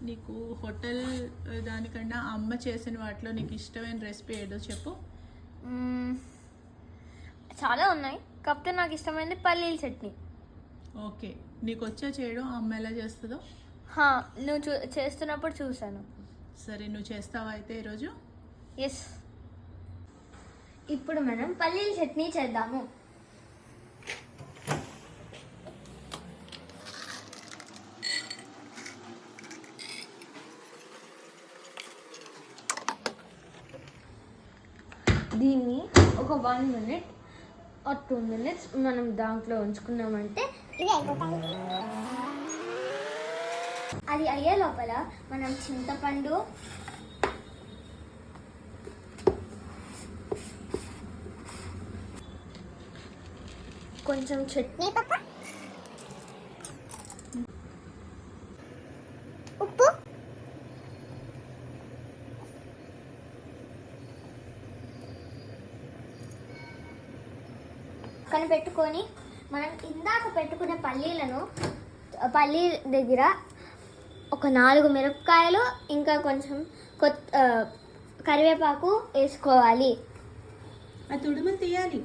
నీకు హోటల్ దానికన్నా అమ్మ చేసిన వాటిలో నీకు ఇష్టమైన రెసిపీ ఏదో చెప్పు. చాలా ఉన్నాయి, కాకపోతే నాకు ఇష్టమైనది పల్లీల చట్నీ. ఓకే, నీకు వచ్చా చేయడం అమ్మ ఎలా చేస్తుందో? నువ్వు చేస్తున్నప్పుడు చూసాను. సరే, నువ్వు చేస్తావా అయితే ఈరోజు? ఎస్. ఇప్పుడు మనం పల్లీల చట్నీ చేద్దాము. దీన్ని ఒక 1 minute or 2 minutes మనం దాంట్లో ఉంచుకున్నామంటే అది అయ్యే లోపల మనం చింతపండు, కొంచెం చట్నీ పక్క, ఉప్పు, పక్కన పెట్టుకొని మనం ఇందాక పెట్టుకున్న పల్లీ దగ్గర ఒక 4 మిరపకాయలు ఇంకా కొంచెం కరివేపాకు వేసుకోవాలి. ఆ తుడుములు తీయాలి.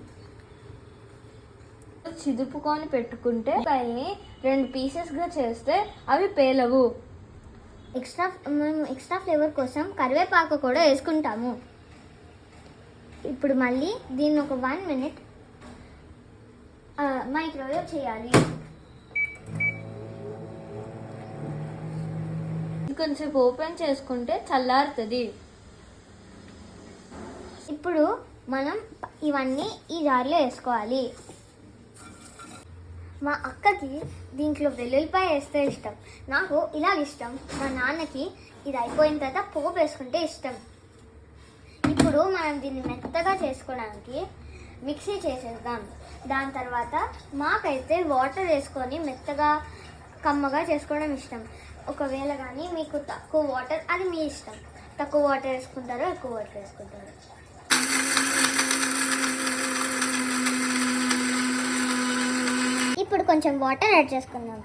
చిదుపుకొని పెట్టుకుంటే కాయల్ని 2 పీసెస్గా చేస్తే అవి పేలవు. ఎక్స్ట్రా ఫ్లేవర్ కోసం కరివేపాకు కూడా వేసుకుంటాము. ఇప్పుడు మళ్ళీ దీన్ని ఒక 1 minute మైక్రోవేవ్ చేయాలి. కొంచెం ఓపెన్ చేసుకుంటే చల్లారుతుంది. ఇప్పుడు మనం ఇవన్నీ ఈ జార్లో వేసుకోవాలి. మా అక్కకి దీంట్లో వెల్లుల్లిపాయ వేస్తే ఇష్టం, నాకు ఇలా ఇష్టం. మా నాన్నకి ఇది అయిపోయిన తర్వాత పోపు వేసుకుంటే ఇష్టం. ఇప్పుడు మనం దీన్ని మెత్తగా చేసుకోవడానికి మిక్సీ చేసేద్దాం. దాని తర్వాత మాకైతే వాటర్ వేసుకొని మెత్తగా కమ్మగా చేసుకోవడం ఇష్టం. ఒకవేళ కానీ మీకు తక్కువ వాటర్, అది మీ ఇష్టం, తక్కువ వాటర్ వేసుకుంటారో ఎక్కువ వాటర్ వేసుకుంటారో. ఇప్పుడు కొంచెం వాటర్ యాడ్ చేసుకుందాం.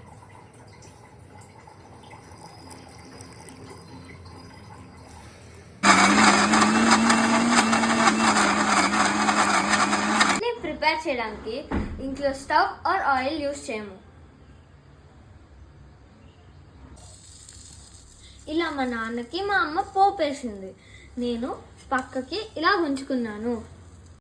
ప్రిపేర్ చేయడానికి ఇంట్లో స్టవ్ ఆర్ ఆయిల్ యూస్ చేయము. ఇలా మా నాన్నకి మా అమ్మ పోపు వేసింది, నేను పక్కకి ఇలా ఉంచుకున్నాను.